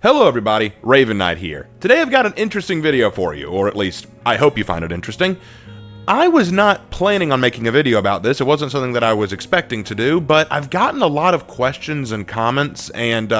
Hello everybody, Raven Knight here. Today I've got an interesting video for you, or at least I hope you find it interesting. I was not planning on making a video about this, it wasn't something that I was expecting to do, but I've gotten a lot of questions and comments and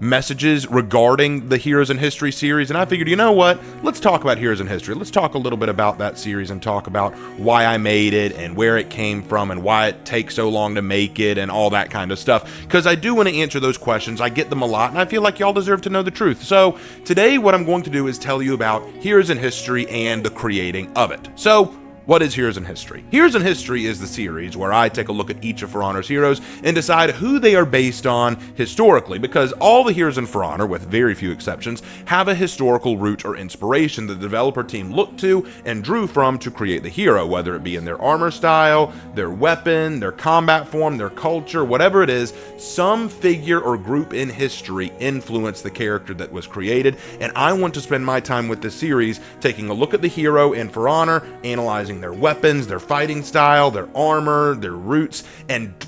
messages regarding the Heroes in History series, and I figured, you know what, let's talk about Heroes in History. Let's talk a little bit about that series and talk about why I made it and where it came from and why it takes so long to make it and all that kind of stuff, because I do want to answer those questions. I get them a lot, and I feel like y'all deserve to know the truth. So today what I'm going to do is tell you about Heroes in History and the creating of it. So what is Heroes in History? Heroes in History is the series where I take a look at each of For Honor's heroes and decide who they are based on historically, because all the heroes in For Honor, with very few exceptions, have a historical root or inspiration that the developer team looked to and drew from to create the hero, whether it be in their armor style, their weapon, their combat form, their culture, whatever it is. Some figure or group in history influenced the character that was created, and I want to spend my time with this series taking a look at the hero in For Honor, analyzing their weapons, their fighting style, their armor, their roots, and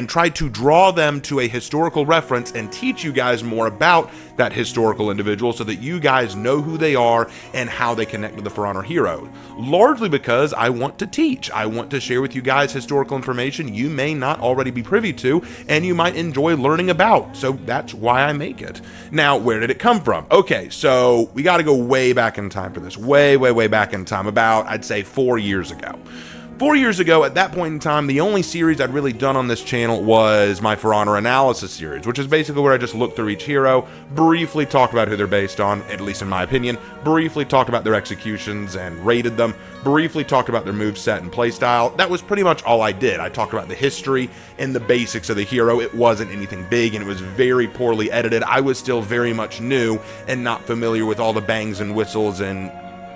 try to draw them to a historical reference and teach you guys more about that historical individual so that you guys know who they are and how they connect with the For Honor hero. Largely because I want to teach. I want to share with you guys historical information you may not already be privy to and you might enjoy learning about. So that's why I make it. Now, where did it come from? Okay, so we got to go way back in time for this. Way back in time. About, I'd say, 4 years ago. 4 years ago, at that point in time, the only series I'd really done on this channel was my For Honor analysis series, which is basically where I just looked through each hero, briefly talked about who they're based on, at least in my opinion, briefly talked about their executions and rated them, briefly talked about their moveset and playstyle. That was pretty much all I did. I talked about the history and the basics of the hero. It wasn't anything big and it was very poorly edited. I was still very much new and not familiar with all the bangs and whistles and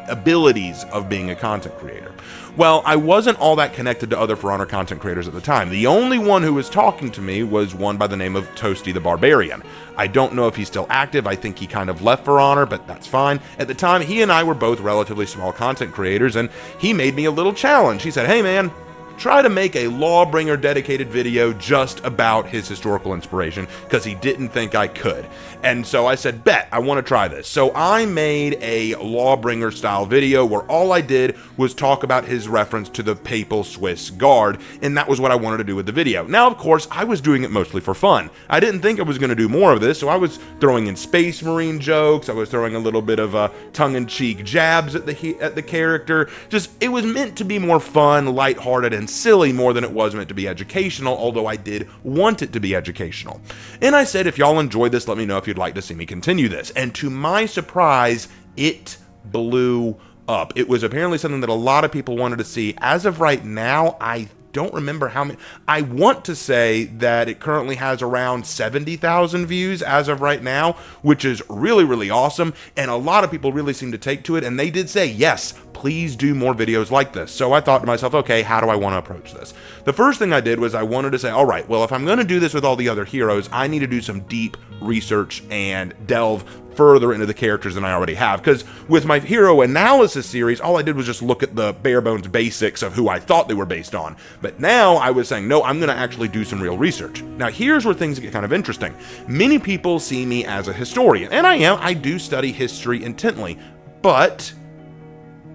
abilities of being a content creator. Well, I wasn't all that connected to other For Honor content creators at the time. The only one who was talking to me was one by the name of Toasty the Barbarian. I don't know if he's still active. I think he kind of left For Honor, but that's fine. At the time, he and I were both relatively small content creators, and he made me a little challenge. He said, "Hey man, try to make a Lawbringer dedicated video just about his historical inspiration," because he didn't think I could. And so I said, bet, I want to try this. So I made a Lawbringer style video where all I did was talk about his reference to the Papal Swiss Guard, and that was what I wanted to do with the video. Now, of course, I was doing it mostly for fun. I didn't think I was going to do more of this, so I was throwing in Space Marine jokes, I was throwing a little bit of tongue-in-cheek jabs at the character. Just, it was meant to be more fun, lighthearted, and silly more than it was meant to be educational, although I did want it to be educational. And I said, if y'all enjoyed this, let me know if you'd like to see me continue this. And to my surprise, it blew up. It was apparently something that a lot of people wanted to see. As of right now, I don't remember how many. I want to say that it currently has around 70,000 views as of right now, which is really awesome, and a lot of people really seem to take to it, and they did say, yes, please do more videos like this. So I thought to myself, okay, how do I want to approach this? The first thing I did was I wanted to say, all right, well, if I'm going to do this with all the other heroes, I need to do some deep research and delve further into the characters than I already have, because with my hero analysis series, all I did was just look at the bare bones basics of who I thought they were based on. But now I was saying, no, I'm going to actually do some real research. Now, here's where things get kind of interesting. Many people see me as a historian, and I am. I do study history intently, but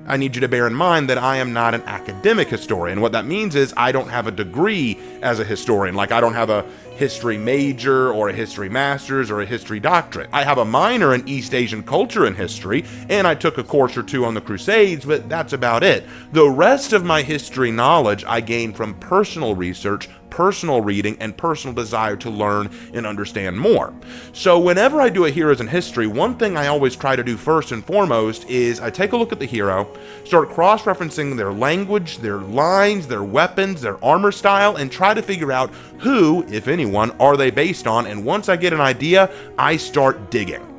I need you to bear in mind that I am not an academic historian. What that means is I don't have a degree as a historian. Like, I don't have a history major or a history master's or a history doctorate. I have a minor in East Asian culture and history, and I took a course or two on the Crusades, but that's about it. The rest of my history knowledge I gained from personal research, personal reading, and personal desire to learn and understand more. So whenever I do a Heroes in History, one thing I always try to do first and foremost is I take a look at the hero, start cross-referencing their language, their lines, their weapons, their armor style, and try to figure out who, if anyone, are they based on, and once I get an idea, I start digging.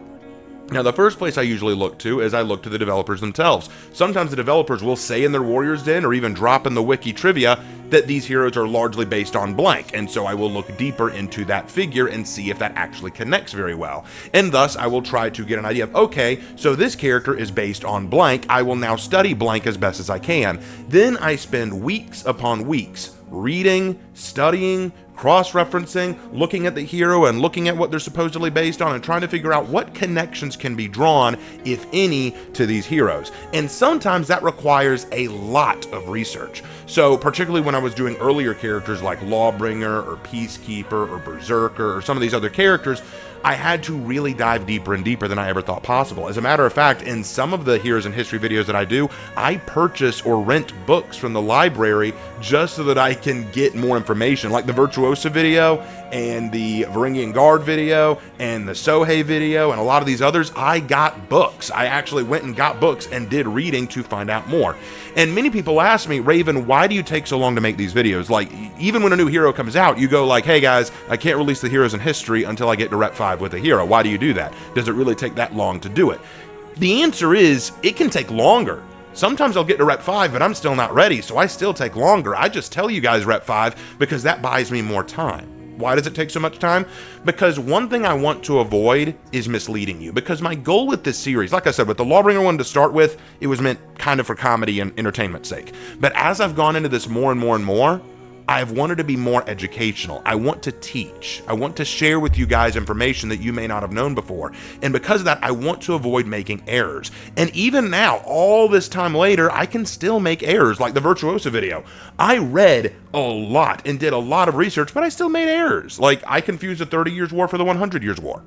Now, the first place I usually look to is I look to the developers themselves. Sometimes the developers will say in their Warriors Den or even drop in the wiki trivia that these heroes are largely based on blank, and so I will look deeper into that figure and see if that actually connects very well. And thus, I will try to get an idea of, okay, so this character is based on blank, I will now study blank as best as I can. Then I spend weeks upon weeks reading, studying, cross-referencing, looking at the hero and looking at what they're supposedly based on and trying to figure out what connections can be drawn, if any, to these heroes. And sometimes that requires a lot of research. So particularly when I was doing earlier characters like Lawbringer or Peacekeeper or Berserker or some of these other characters, I had to really dive deeper and deeper than I ever thought possible. As a matter of fact, in some of the Heroes in History videos that I do, I purchase or rent books from the library just so that I can get more information, like the Virtuosa video and the Varangian Guard video and the Sohei video and a lot of these others. I got books. I actually went and got books and did reading to find out more. And many people ask me, Raven, why do you take so long to make these videos? Like, even when a new hero comes out, you go like, hey guys, I can't release the Heroes in History until I get to Rep 5 with a hero. Why do you do that? Does it really take that long to do it? The answer is, it can take longer. Sometimes I'll get to Rep 5, but I'm still not ready, so I still take longer. I just tell you guys Rep 5 because that buys me more time. Why does it take so much time? Because one thing I want to avoid is misleading you. Because my goal with this series, like I said, with the Lawbringer one to start with, it was meant kind of for comedy and entertainment's sake. But as I've gone into this more and more and more, I've wanted to be more educational. I want to teach. I want to share with you guys information that you may not have known before. And because of that, I want to avoid making errors. And even now, all this time later, I can still make errors, like the Virtuosa video. I read a lot and did a lot of research, but I still made errors. Like, I confused the 30 Years' War for the 100 Years' War.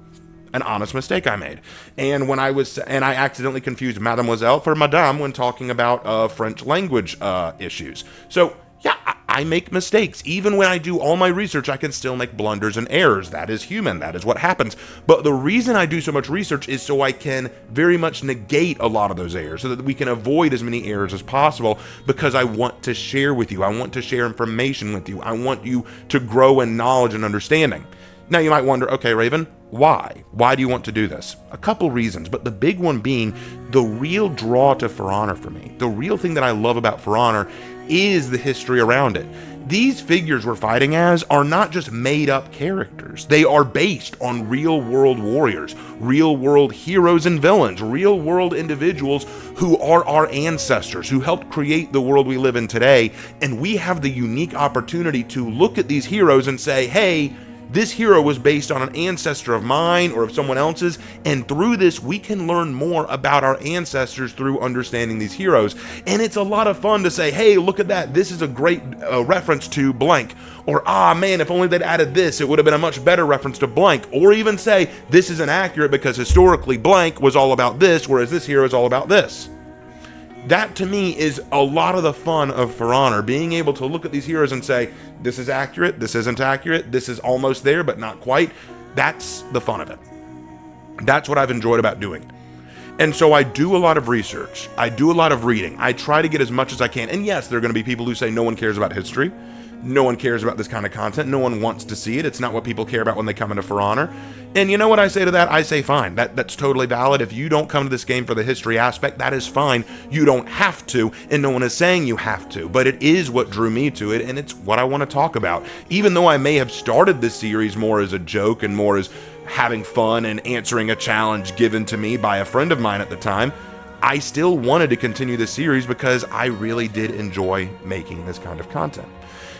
An honest mistake I made. And I accidentally confused Mademoiselle for Madame when talking about French language issues. So, yeah, I make mistakes. Even when I do all my research, I can still make blunders and errors. That is human. That is what happens. But the reason I do so much research is so I can very much negate a lot of those errors, so that we can avoid as many errors as possible, because I want to share with you. I want to share information with you. I want you to grow in knowledge and understanding. Now you might wonder, okay, Raven, why? Why do you want to do this? A couple reasons, but the big one being the real draw to For Honor for me. The real thing that I love about For Honor is the history around it. These figures we're fighting as are not just made up characters. They are based on real world warriors, real world heroes and villains, real world individuals who are our ancestors, who helped create the world we live in today. And we have the unique opportunity to look at these heroes and say, hey, this hero was based on an ancestor of mine or of someone else's, and through this we can learn more about our ancestors through understanding these heroes. And it's a lot of fun to say, hey, look at that, this is a great reference to blank, or ah man, if only they'd added this, it would have been a much better reference to blank, or even say this is inaccurate because historically blank was all about this, whereas this hero is all about this. That to me is a lot of the fun of For Honor, being able to look at these heroes and say, this is accurate, this isn't accurate, this is almost there, but not quite. That's the fun of it. That's what I've enjoyed about doing it. And so I do a lot of research. I do a lot of reading. I try to get as much as I can. And yes, there are going to be people who say no one cares about history. No one cares about this kind of content. No one wants to see it. It's not what people care about when they come into For Honor. And you know what I say to that? I say fine. That's totally valid. If you don't come to this game for the history aspect, that is fine. You don't have to, and no one is saying you have to. But it is what drew me to it, and it's what I want to talk about. Even though I may have started this series more as a joke and more as having fun and answering a challenge given to me by a friend of mine at the time, I still wanted to continue this series because I really did enjoy making this kind of content.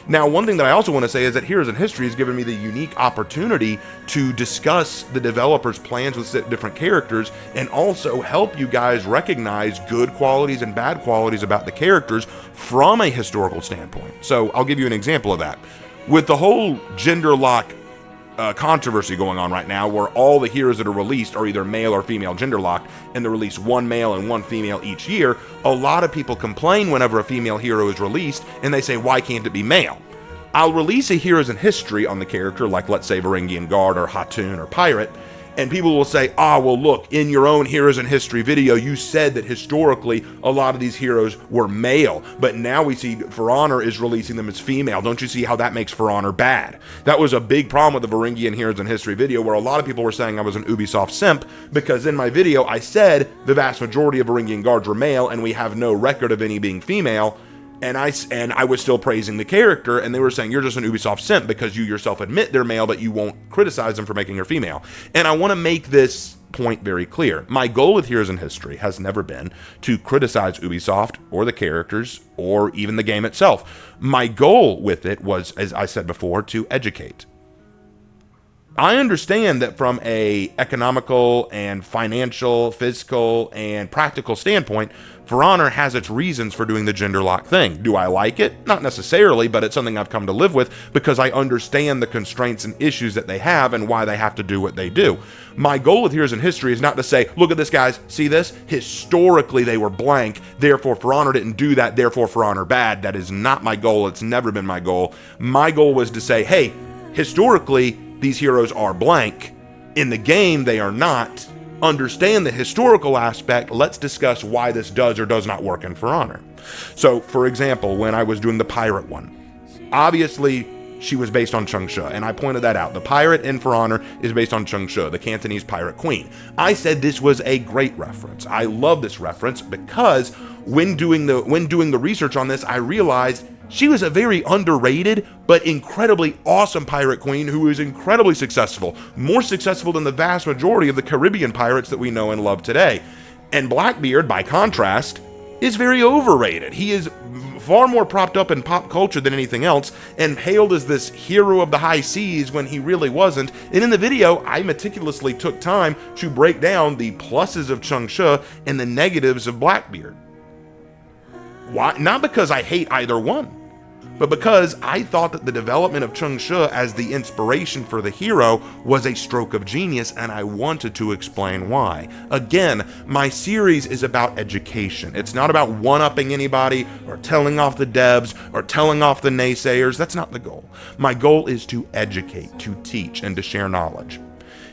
Now, one thing that I also want to say is that Heroes in History has given me the unique opportunity to discuss the developers' plans with different characters and also help you guys recognize good qualities and bad qualities about the characters from a historical standpoint. So I'll give you an example of that. With the whole gender lock controversy going on right now, where all the heroes that are released are either male or female gender locked, and they release one male and one female each year, a lot of people complain whenever a female hero is released, and they say, why can't it be male? I'll release a Heroes in History on the character, like let's say Varangian Guard or Hatun or Pirate, and people will say, well look, in your own Heroes in History video, you said that historically a lot of these heroes were male, but now we see For Honor is releasing them as female. Don't you see how that makes For Honor bad? That was a big problem with the Varangian Heroes in History video, where a lot of people were saying I was an Ubisoft simp, because in my video I said the vast majority of Varangian Guards were male, and we have no record of any being female. And I was still praising the character, and they were saying, you're just an Ubisoft simp because you yourself admit they're male, but you won't criticize them for making her female. And I want to make this point very clear. My goal with Heroes in History has never been to criticize Ubisoft or the characters or even the game itself. My goal with it was, as I said before, to educate. I understand that from a economical and financial, physical, and practical standpoint, For Honor has its reasons for doing the gender lock thing. Do I like it? Not necessarily, but it's something I've come to live with because I understand the constraints and issues that they have and why they have to do what they do. My goal with Heroes in History is not to say, look at this, guys, see this? Historically, they were blank, therefore For Honor didn't do that, therefore For Honor bad. That is not my goal. It's never been my goal. My goal was to say, hey, historically, these heroes are blank. In the game, they are not. Understand the historical aspect. Let's discuss why this does or does not work in For Honor. So, for example, when I was doing the pirate one, obviously, she was based on Chang'e, and I pointed that out. The pirate in For Honor is based on Chang'e, the Cantonese pirate queen. I said this was a great reference. I love this reference because when doing the research on this, I realized she was a very underrated but incredibly awesome pirate queen who is incredibly successful, more successful than the vast majority of the Caribbean pirates that we know and love today. And Blackbeard, by contrast, is very overrated. He is far more propped up in pop culture than anything else and hailed as this hero of the high seas when he really wasn't. And in the video, I meticulously took time to break down the pluses of Chang'e and the negatives of Blackbeard. Why? Not because I hate either one, but because I thought that the development of Chang'e as the inspiration for the hero was a stroke of genius, and I wanted to explain why. Again, my series is about education. It's not about one-upping anybody or telling off the devs or telling off the naysayers. That's not the goal. My goal is to educate, to teach, and to share knowledge.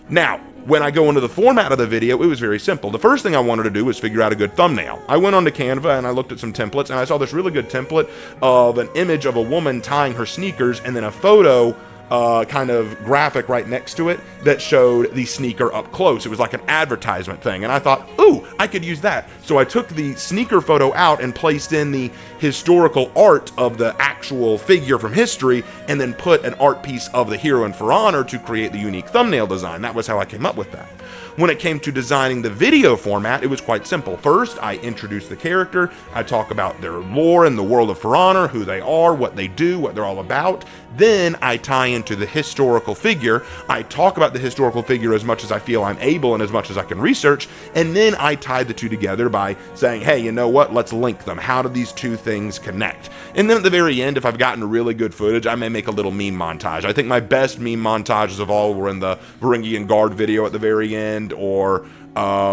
Now, when I go into the format of the video, it was very simple. The first thing I wanted to do was figure out a good thumbnail. I went onto Canva and I looked at some templates and I saw this really good template of an image of a woman tying her sneakers and then a photo kind of graphic right next to it that showed the sneaker up close. It was like an advertisement thing, and I thought, ooh, I could use that. So I took the sneaker photo out and placed in the historical art of the actual figure from history, and then put an art piece of the hero in For Honor to create the unique thumbnail design. That was how I came up with that. When it came to designing the video format, it was quite simple. First, I introduce the character, I talk about their lore in the world of For Honor, who they are, what they do, what they're all about. Then I tie into the historical figure. I talk about the historical figure as much as I feel I'm able and as much as I can research, and then I tie the two together by saying, hey, you know what, let's link them. How do these two things connect? And then at the very end, if I've gotten really good footage, I may make a little meme montage. I think my best meme montages of all were in the Varangian Guard video at the very end, or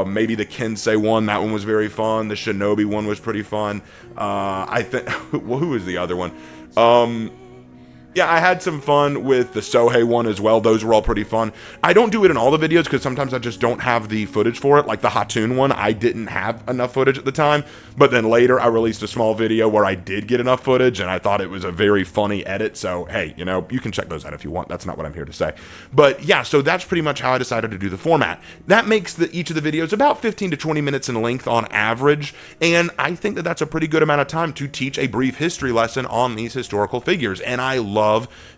maybe the Kensei one. That one was very fun. The Shinobi one was pretty fun. I think, well, who was the other one? Yeah, I had some fun with the Sohei one as well. Those were all pretty fun. I don't do it in all the videos because sometimes I just don't have the footage for it. Like the Hatun one, I didn't have enough footage at the time. But then later I released a small video where I did get enough footage and I thought it was a very funny edit. So, hey, you know, you can check those out if you want. That's not what I'm here to say. But yeah, so that's pretty much how I decided to do the format. That makes each of the videos about 15 to 20 minutes in length on average. And I think that that's a pretty good amount of time to teach a brief history lesson on these historical figures. And I love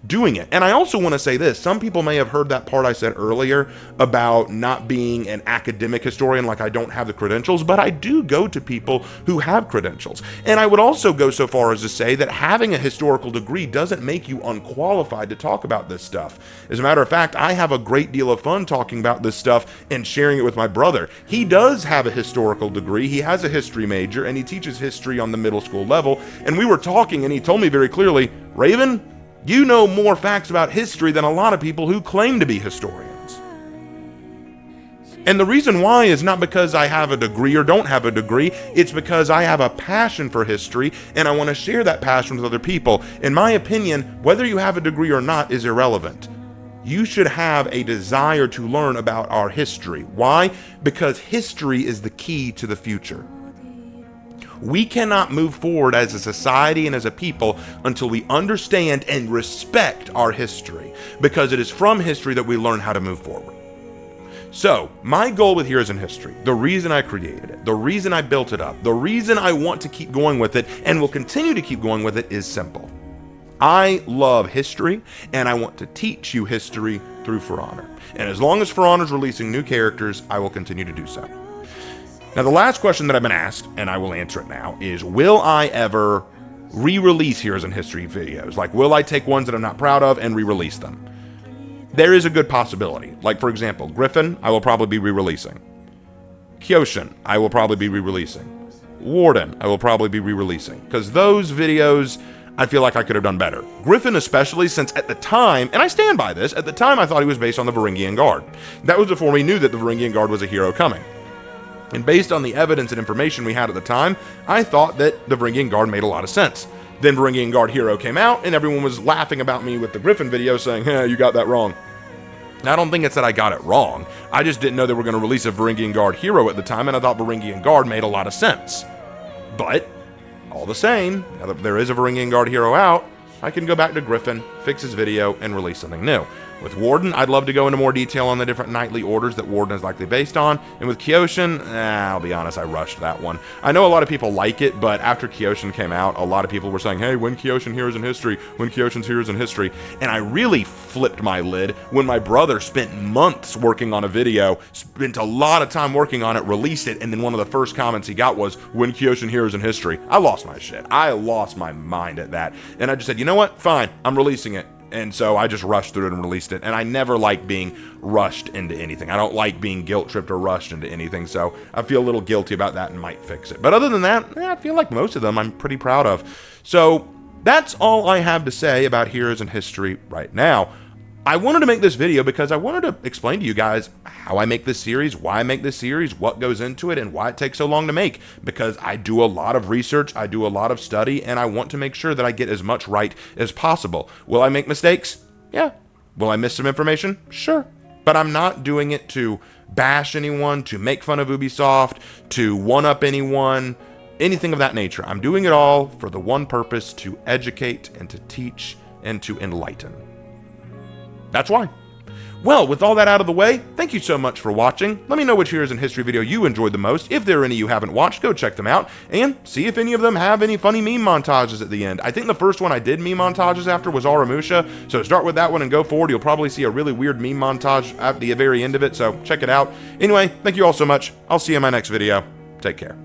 doing it. And I also want to say this. Some people may have heard that part I said earlier about not being an academic historian, like I don't have the credentials, but I do go to people who have credentials. And I would also go so far as to say that having a historical degree doesn't make you unqualified to talk about this stuff. As a matter of fact, I have a great deal of fun talking about this stuff and sharing it with my brother. He does have a historical degree. He has a history major and he teaches history on the middle school level. And we were talking and he told me very clearly, Raven, you know more facts about history than a lot of people who claim to be historians. And the reason why is not because I have a degree or don't have a degree, it's because I have a passion for history and I want to share that passion with other people. In my opinion, whether you have a degree or not is irrelevant. You should have a desire to learn about our history. Why? Because history is the key to the future. We cannot move forward as a society and as a people until we understand and respect our history, because it is from history that we learn how to move forward. So, my goal with Heroes in History, the reason I created it, the reason I built it up, the reason I want to keep going with it and will continue to keep going with it is simple. I love history, and I want to teach you history through For Honor. And as long as For Honor is releasing new characters, I will continue to do so. Now, the last question that I've been asked, and I will answer it now, is will I ever re-release Heroes in History videos? Like, will I take ones that I'm not proud of and re-release them? There is a good possibility. Like, for example, Griffin, I will probably be re-releasing. Kyoshin, I will probably be re-releasing. Warden, I will probably be re-releasing. Because those videos, I feel like I could have done better. Griffin especially, since at the time, and I stand by this, at the time I thought he was based on the Varangian Guard. That was before we knew that the Varangian Guard was a hero coming. And based on the evidence and information we had at the time, I thought that the Varangian Guard made a lot of sense. Then Varangian Guard Hero came out, and everyone was laughing about me with the Griffin video, saying, hey, you got that wrong. Now, I don't think it's that I got it wrong. I just didn't know they were going to release a Varangian Guard Hero at the time, and I thought Varangian Guard made a lot of sense. But, all the same, now that there is a Varangian Guard Hero out, I can go back to Griffin, fix his video, and release something new. With Warden, I'd love to go into more detail on the different knightly orders that Warden is likely based on. And with Kyoshin, I'll be honest, I rushed that one. I know a lot of people like it, but after Kyoshin came out, a lot of people were saying, hey, when Kyoshin Heroes in History, when Kyoshin's Heroes in History. And I really flipped my lid when my brother spent months working on a video, spent a lot of time working on it, released it, and then one of the first comments he got was, when Kyoshin Heroes in History. I lost my shit. I lost my mind at that. And I just said, you know what? Fine, I'm releasing it. And so I just rushed through it and released it. And I never like being rushed into anything. I don't like being guilt-tripped or rushed into anything. So I feel a little guilty about that and might fix it. But other than that, I feel like most of them I'm pretty proud of. So that's all I have to say about Heroes in History right now. I wanted to make this video because I wanted to explain to you guys how I make this series, why I make this series, what goes into it, and why it takes so long to make. Because I do a lot of research, I do a lot of study, and I want to make sure that I get as much right as possible. Will I make mistakes? Yeah. Will I miss some information? Sure. But I'm not doing it to bash anyone, to make fun of Ubisoft, to one-up anyone, anything of that nature. I'm doing it all for the one purpose: to educate and to teach and to enlighten. That's why. Well, with all that out of the way, thank you so much for watching. Let me know which Heroes in History video you enjoyed the most. If there are any you haven't watched, go check them out, and see if any of them have any funny meme montages at the end. I think the first one I did meme montages after was Aramusha, so start with that one and go forward. You'll probably see a really weird meme montage at the very end of it, so check it out. Anyway, thank you all so much. I'll see you in my next video. Take care.